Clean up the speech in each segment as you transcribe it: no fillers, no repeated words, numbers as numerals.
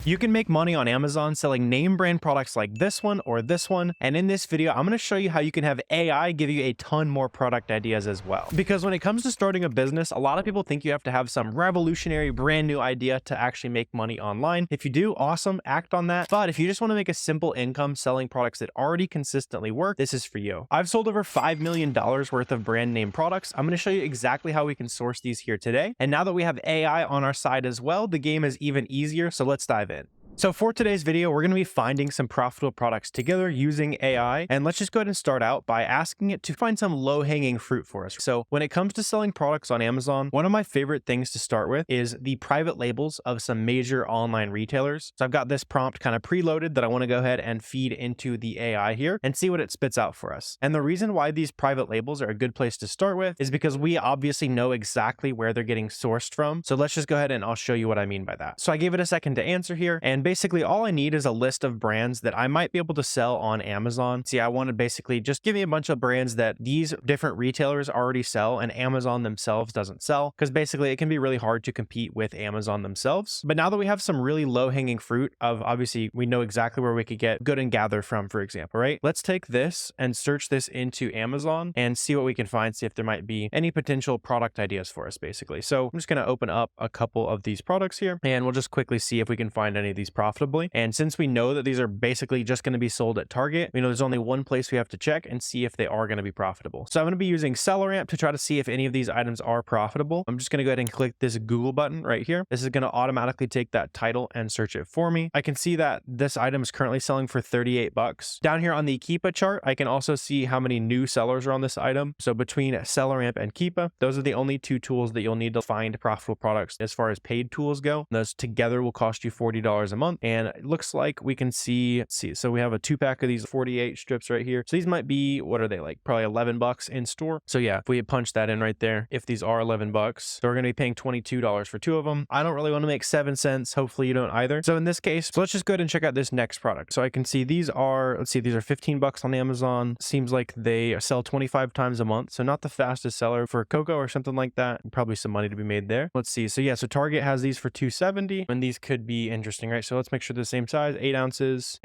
You can make money on Amazon selling name brand products like this one or this one. And in this video, I'm going to show you how you can have AI give you a ton more product ideas as well. Because when it comes to starting a business, a lot of people think you have to have some revolutionary brand new idea to actually make money online. If you do, awesome, act on that. But if you just want to make a simple income selling products that already consistently work, this is for you. I've sold over $5 million worth of brand name products. I'm going to show you exactly how we can source these here today. And now that we have AI on our side as well, the game is even easier. So let's dive in. So for today's video, we're going to be finding some profitable products together using AI. And let's just go ahead and start out by asking it to find some low-hanging fruit for us. So when it comes to selling products on Amazon, one of my favorite things to start with is the private labels of some major online retailers. So I've got this prompt kind of preloaded that I want to go ahead and feed into the AI here and see what it spits out for us. And the reason why these private labels are a good place to start with is because we obviously know exactly where they're getting sourced from. So let's just go ahead and I'll show you what I mean by that. So I gave it a second to answer here, and basically all I need is a list of brands that I might be able to sell on Amazon. See, I wanted basically just give me a bunch of brands that these different retailers already sell and Amazon themselves doesn't sell, because basically it can be really hard to compete with Amazon themselves. But now that we have some really low-hanging fruit of, obviously we know exactly where we could get good and gather from, for example, right? Let's take this and search this into Amazon and see what we can find, see if there might be any potential product ideas for us, basically. So I'm just going to open up a couple of these products here and we'll just quickly see if we can find any of these profitably. And since we know that these are basically just going to be sold at Target, we know there's only one place we have to check and see if they are going to be profitable. So I'm going to be using SellerAmp to try to see if any of these items are profitable. I'm just going to go ahead and click this Google button right here. This is going to automatically take that title and search it for me. I can see that this item is currently selling for 38 bucks. Down here on the Keepa chart, I can also see how many new sellers are on this item. So between SellerAmp and Keepa, those are the only two tools that you'll need to find profitable products as far as paid tools go. Those together will cost you $40 a month. And it looks like we can see, so we have a 2-pack of these 48 strips right here. So these might be, what are they, like probably 11 bucks in store. So yeah, if we punch that in right there, if these are 11 bucks, so we're going to be paying $22 for 2 of them. I don't really want to make 7 cents. Hopefully you don't either. So in this case, so let's just go ahead and check out this next product. So I can see these are, let's see, these are 15 bucks on Amazon. Seems like they sell 25 times a month. So not the fastest seller for cocoa or something like that. Probably some money to be made there. Let's see. So yeah, so Target has these for $2.70 and these could be interesting, right? So let's make sure they're the same size, 8 ounces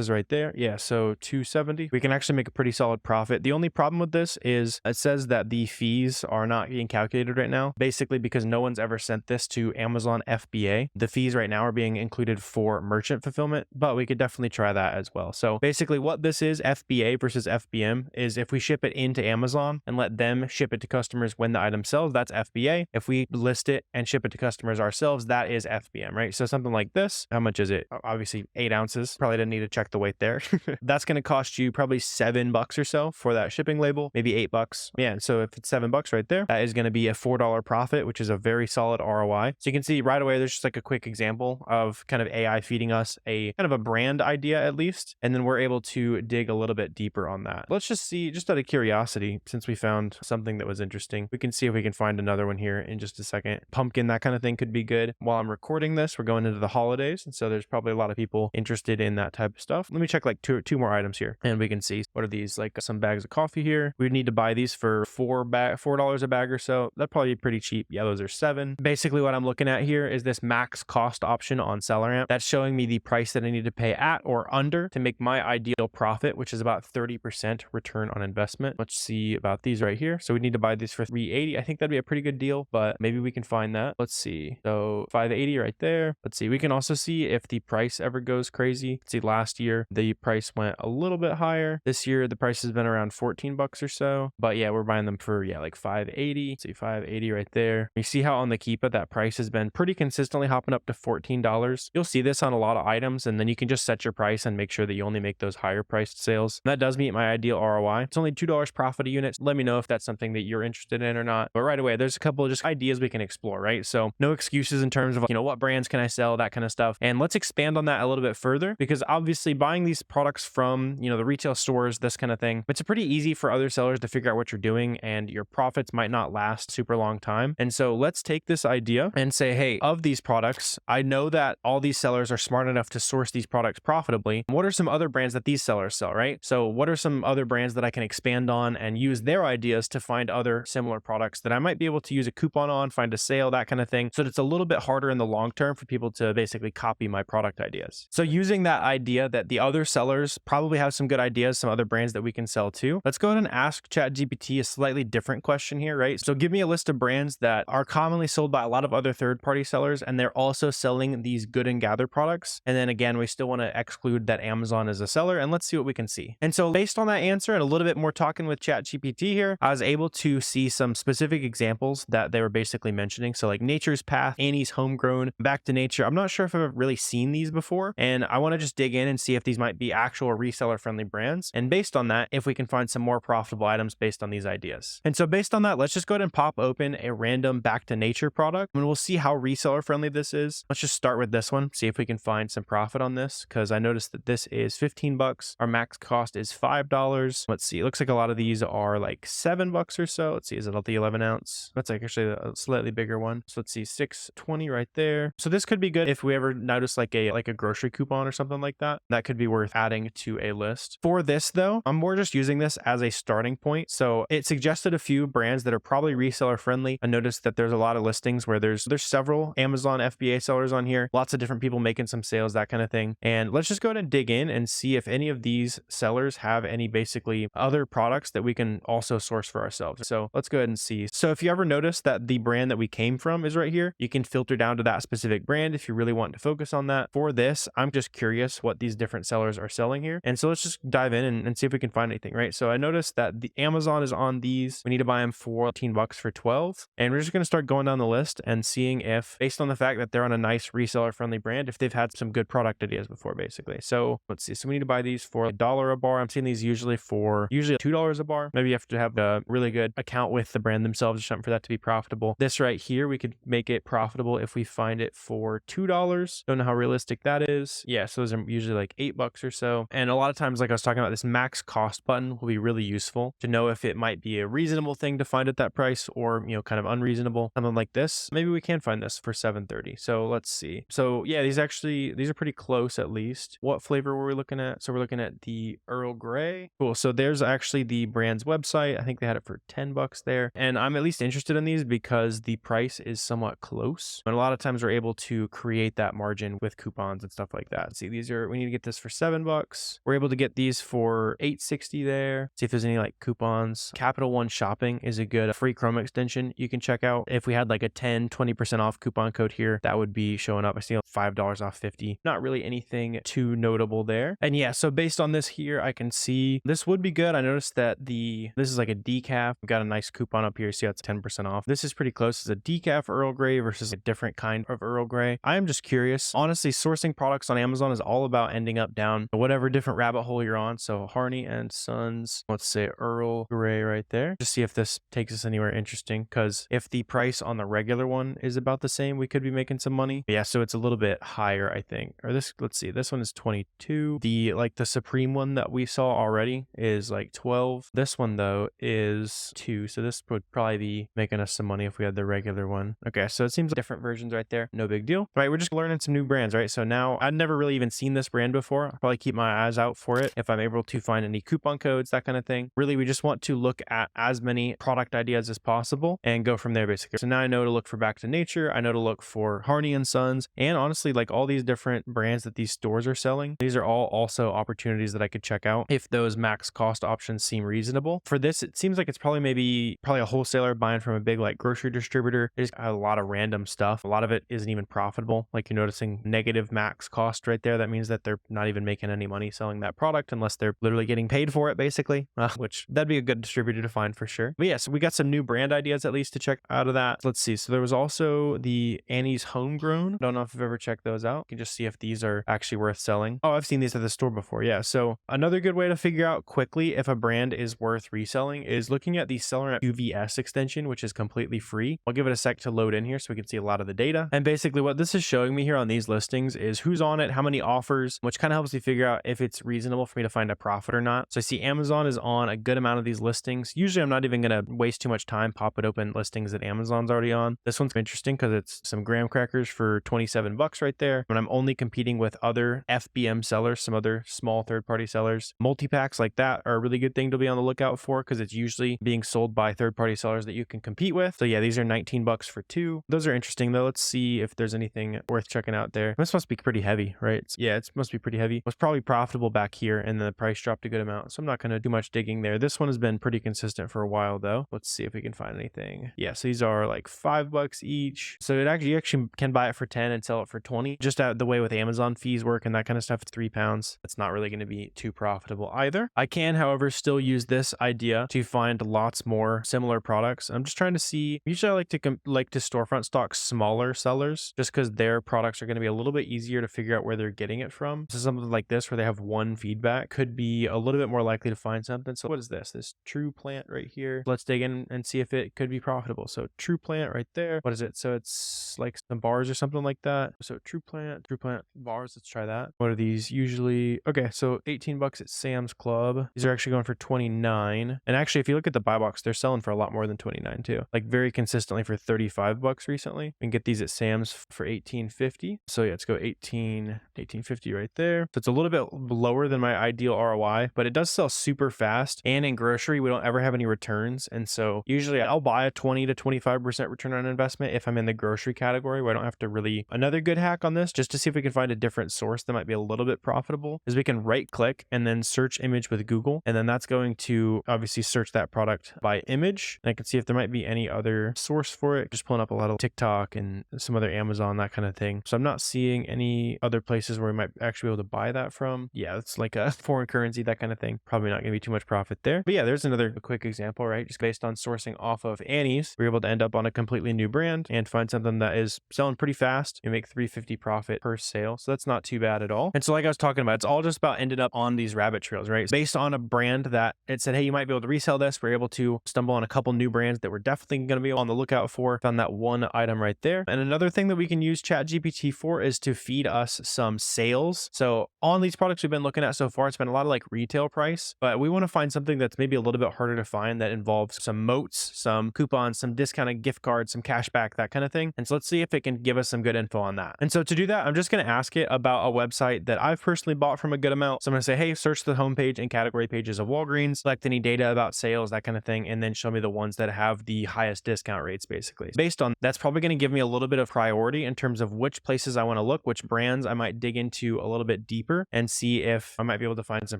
right there. Yeah, so $2.70. We can actually make a pretty solid profit. The only problem with this is it says that the fees are not being calculated right now, basically because no one's ever sent this to Amazon FBA. The fees right now are being included for merchant fulfillment, but we could definitely try that as well. So basically what this is, FBA versus FBM, is if we ship it into Amazon and let them ship it to customers when the item sells, that's FBA. If we list it and ship it to customers ourselves, that is FBM, right? So something like this, how much is it? Obviously 8 ounces. Probably didn't need to check the weight there. That's going to cost you probably $7 or so for that shipping label, maybe $8. Yeah. So if it's $7 right there, that is going to be a $4 profit, which is a very solid ROI. So you can see right away, there's just like a quick example of kind of AI feeding us a kind of a brand idea at least. And then we're able to dig a little bit deeper on that. Let's just see, just out of curiosity, since we found something that was interesting, we can see if we can find another one here in just a second. Pumpkin, that kind of thing could be good. While I'm recording this, we're going into the holidays. And so there's probably a lot of people interested in that type of stuff. Let me check like two more items here and we can see what are these, like some bags of coffee here. We need to buy these for $4 a bag or so. That'd probably be pretty cheap. Yeah, those are $7. Basically what I'm looking at here is this max cost option on SellerAmp. That's showing me the price that I need to pay at or under to make my ideal profit, which is about 30% return on investment. Let's see about these right here. So we need to buy these for $3.80. I think that'd be a pretty good deal, but maybe we can find that. Let's see. So $5.80 right there. Let's see. We can also see if the price ever goes crazy. Let's see, last year the price went a little bit higher. This year the price has been around 14 bucks or so. But yeah, we're buying them for like $5.80. Let's see, $5.80 right there. You see how on the Keepa that price has been pretty consistently hopping up to $14. You'll see this on a lot of items, and then you can just set your price and make sure that you only make those higher priced sales. That does meet my ideal ROI. It's only $2 profit a unit. Let me know if that's something that you're interested in or not. But right away, there's a couple of just ideas we can explore, right? So no excuses in terms of, what brands can I sell, that kind of stuff. And let's expand on that a little bit further, because obviously buying these products from, the retail stores, this kind of thing, it's pretty easy for other sellers to figure out what you're doing, and your profits might not last super long time. And so let's take this idea and say, hey, of these products, I know that all these sellers are smart enough to source these products profitably. What are some other brands that these sellers sell, right? So what are some other brands that I can expand on and use their ideas to find other similar products that I might be able to use a coupon on, find a sale, that kind of thing. So that it's a little bit harder in the long term for people to basically copy my product ideas. So using that idea that the other sellers probably have some good ideas, some other brands that we can sell to, let's go ahead and ask ChatGPT a slightly different question here, right? So give me a list of brands that are commonly sold by a lot of other third-party sellers, and they're also selling these good and gather products. And then again, we still want to exclude that Amazon is a seller, and let's see what we can see. And so based on that answer and a little bit more talking with ChatGPT here, I was able to see some specific examples that they were basically mentioning. So like Nature's Path, Annie's Homegrown, Back to Nature. I'm not sure if I've really seen these before, and I want to just dig in and see if these might be actual reseller friendly brands. And based on that, if we can find some more profitable items based on these ideas. And so based on that, let's just go ahead and pop open a random Back to Nature product, and we'll see how reseller friendly this is. Let's just start with this one, see if we can find some profit on this, because I noticed that this is 15 bucks. Our max cost is $5. Let's see, it looks like a lot of these are like $7 or so. Let's see, is it the 11 ounce? That's like actually a slightly bigger one. So let's see, 620 right there. So this could be good if we ever notice like a grocery coupon or something like that. That could be worth adding to a list. For this though, I'm more just using this as a starting point. So it suggested a few brands that are probably reseller friendly. I noticed that there's a lot of listings where there's several Amazon FBA sellers on here, lots of different people making some sales, that kind of thing. And let's just go ahead and dig in and see if any of these sellers have any basically other products that we can also source for ourselves. So let's go ahead and see. So if you ever notice that the brand that we came from is right here, you can filter down to that specific brand if you really want to focus on that. For this, I'm just curious what these different sellers are selling here. And so let's just dive in and see if we can find anything, right? So I noticed that the Amazon is on these. We need to buy them for 15 bucks for 12. And we're just going to start going down the list and seeing if, based on the fact that they're on a nice reseller friendly brand, if they've had some good product ideas before, basically. So let's see. So we need to buy these for $1 a bar. I'm seeing these usually $2 a bar. Maybe you have to have a really good account with the brand themselves or something for that to be profitable. This right here, we could make it profitable if we find it for $2. Don't know how realistic that is. Yeah, so those are usually like $8 or so. And a lot of times, like I was talking about, this max cost button will be really useful to know if it might be a reasonable thing to find at that price or, you know, kind of unreasonable. Something like this, maybe we can find this for $7.30. So let's see. So yeah, these are pretty close at least. What flavor were we looking at? So we're looking at the Earl Grey. Cool. So there's actually the brand's website. I think they had it for $10 there. And I'm at least interested in these because the price is somewhat close. And a lot of times we're able to create that margin with coupons and stuff like that. See, we need to get this for $7. We're able to get these for $8.60 there. See if there's any like coupons. Capital One Shopping is a good free Chrome extension you can check out. If we had like a 20% off coupon code here, that would be showing up. I see $5 off 50. Not really anything too notable there. And yeah, so based on this here, I can see this would be good. I noticed that this is like a decaf. We've got a nice coupon up here. See how it's 10% off. This is pretty close. It's a decaf Earl Grey versus a different kind of Earl Grey. I am just curious. Honestly, sourcing products on Amazon is all about ending up down whatever different rabbit hole you're on. So Harney and Sons, let's say Earl Grey right there. Just see if this takes us anywhere interesting, because if the price on the regular one is about the same, we could be making some money. But yeah, so it's a little bit higher, I think. Or this, let's see, this one is 22. The Supreme one that we saw already is like 12. This one though is 2. So this would probably be making us some money if we had the regular one. Okay, so it seems like different versions right there. No big deal. All right, we're just learning some new brands, right? So now I'd never really even seen this brand before. I'll probably keep my eyes out for it if I'm able to find any coupon codes, that kind of thing. Really, we just want to look at as many product ideas as possible and go from there, basically. So now I know to look for Back to Nature. I know to look for Harney and Sons, and honestly, like all these different brands that these stores are selling, these are all also opportunities that I could check out if those max cost options seem reasonable. For this, it seems like it's probably a wholesaler buying from a big like grocery distributor. There's a lot of random stuff. A lot of it isn't even profitable. Like you're noticing negative max cost right there. That means that they're not even making any money selling that product unless they're literally getting paid for it, basically, which that'd be a good distributor to find for sure. But yeah, so we got some new brand ideas at least to check out of that. Let's see. So there was also the Annie's Homegrown. Don't know if I've ever checked those out. You can just see if these are actually worth selling. Oh, I've seen these at the store before. Yeah. So another good way to figure out quickly if a brand is worth reselling is looking at the SellerAmp QVS extension, which is completely free. I'll give it a sec to load in here so we can see a lot of the data. And basically what this is showing me here on these listings is who's on it, how many offers, which kind of helps me figure out if it's reasonable for me to find a profit or not. So I see Amazon is on a good amount of these listings. Usually I'm not even going to waste too much time, pop it open listings that Amazon's already on. This one's interesting because it's some graham crackers for $27 right there. When I'm only competing with other FBM sellers, some other small third-party sellers. Multi-packs like that are a really good thing to be on the lookout for because it's usually being sold by third-party sellers that you can compete with. So yeah, these are $19 for 2. Those are interesting though. Let's see if there's anything worth checking out there. there. This must be pretty heavy, right? Yeah, it must be pretty heavy. It was probably profitable back here, and then the price dropped a good amount. So I'm not going to do much digging there. This one has been pretty consistent for a while though. Let's see if we can find anything. Yeah, so these are like $5 each. So you actually can buy it for 10 and sell it for 20. Just out the way with Amazon fees work and that kind of stuff, it's £3. It's not really going to be too profitable either. I can, however, still use this idea to find lots more similar products. I'm just trying to see. Usually I like to storefront stock smaller sellers just because their products are going to be a little bit easier to figure out where they're getting it from. So something like this where they have one feedback could be a little bit more likely to find something. So what is this? This True Plant right here. Let's dig in and see if it could be profitable. So True Plant right there. What is it? So it's like some bars or something like that. So True Plant bars. Let's try that. What are these usually? Okay, so $18 at Sam's Club. These are actually going for 29. And actually, if you look at the buy box, they're selling for a lot more than 29 too. Like very consistently for $35 recently. We can get these at Sam's for $18.50. So yeah, let's go $18.50 right there. So it's a little bit lower than my ideal ROI, but it does sell super fast. And in grocery, we don't ever have any returns. And so usually I'll buy a 20 to 25% return on investment if I'm in the grocery category where I don't have to really. Another good hack on this, just to see if we can find a different source that might be a little bit profitable, is we can right click and then search image with Google. And then that's going to obviously search that product by image. And I can see if there might be any other source for it. Just pulling up a lot of TikTok and some other Amazon, that kind of thing. So I'm not seeing any other places where we might actually be able to buy that from. Yeah, it's like a foreign currency, that kind of thing. Probably not going to be too much profit there. But yeah, there's another quick example, right? Just based on sourcing off of Annie's, we're able to end up on a completely new brand and find something that is selling pretty fast and make $3.50 profit per sale. So that's not too bad at all. And so like I was talking about, it's all just about ended up on these rabbit trails, right? Based on a brand that it said, hey, you might be able to resell this. We're able to stumble on a couple new brands that we're definitely going to be on the lookout for. Found that one item right there. And another thing that we can use ChatGPT for is to feed us some sales. So on these products we've been looking at so far, it's been a lot of like retail price, but we want to find something that's maybe a little bit harder to find that involves some moats, some coupons, some discounted gift cards, some cash back, that kind of thing. And so let's see if it can give us some good info on that. And so to do that, I'm just going to ask it about a website that I've personally bought from a good amount. So I'm going to say, hey, search the homepage and category pages of Walgreens, select any data about sales, that kind of thing, and then show me the ones that have the highest discount rates, basically. Based on that's probably going to give me a little bit of priority in terms of which places I want to look, which brands I might dig into a little bit deeper and see if I might be able to find some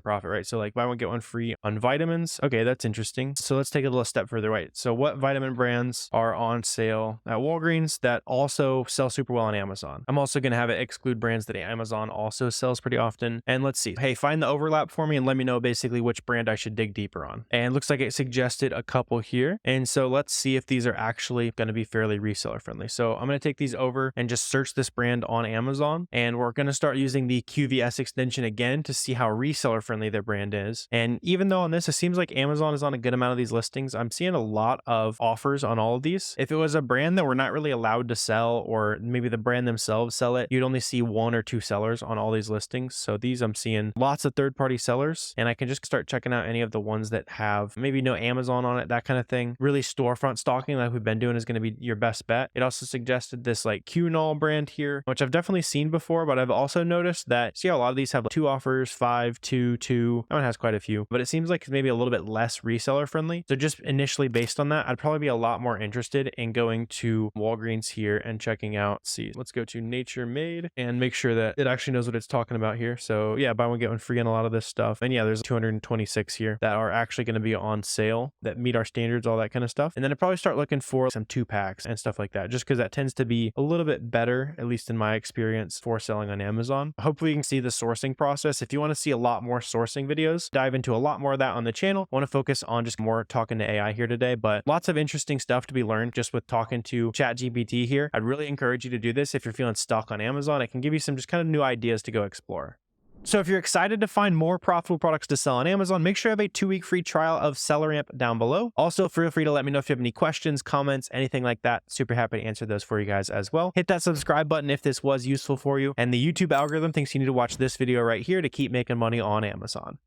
profit, right? So like buy one, get one free on vitamins. Okay, that's interesting. So let's take a little step further, right? So what vitamin brands are on sale at Walgreens that also sell super well on Amazon? I'm also going to have it exclude brands that Amazon also sells pretty often. And let's see, hey, find the overlap for me and let me know basically which brand I should dig deeper on. And it looks like it suggested a couple here. And so let's see if these are actually going to be fairly reseller friendly. So I'm going to take these over and just search this brand on Amazon. And we're going to start using the QVS extension again to see how reseller friendly their brand is. And even though on this, it seems like Amazon is on a good amount of these listings, I'm seeing a lot of offers on all of these. If it was a brand that we're not really allowed to sell, or maybe the brand themselves sell it, you'd only see one or two sellers on all these listings. So these I'm seeing lots of third-party sellers, and I can just start checking out any of the ones that have maybe no Amazon on it, that kind of thing. Really storefront stalking like we've been doing is going to be your best bet. It also suggested this like QNOL brand here, which I've definitely seen before, but I've also noticed that, see how a lot of these have like 2 offers, 5, 2, 2. That one has quite a few, but it seems like maybe a little bit less reseller friendly. So just initially based on that, I'd probably be a lot more interested in going to Walgreens here and checking out, see, let's go to Nature Made and make sure that it actually knows what it's talking about here. So yeah, buy one, get one free on a lot of this stuff. And yeah, there's 226 here that are actually going to be on sale that meet our standards, all that kind of stuff. And then I'd probably start looking for some 2-packs and stuff like that, just because that tends to be a little bit better, at least in my experience, for selling on Amazon. Hopefully you can see the sourcing process. If you want to see a lot more sourcing videos, dive into a lot more of that on the channel. I want to focus on just more talking to AI here today, but lots of interesting stuff to be learned just with talking to ChatGPT here. I'd really encourage you to do this if you're feeling stuck on Amazon. It can give you some just kind of new ideas to go explore. So if you're excited to find more profitable products to sell on Amazon, make sure you have a 2-week free trial of SellerAmp down below. Also, feel free to let me know if you have any questions, comments, anything like that. Super happy to answer those for you guys as well. Hit that subscribe button if this was useful for you. And the YouTube algorithm thinks you need to watch this video right here to keep making money on Amazon.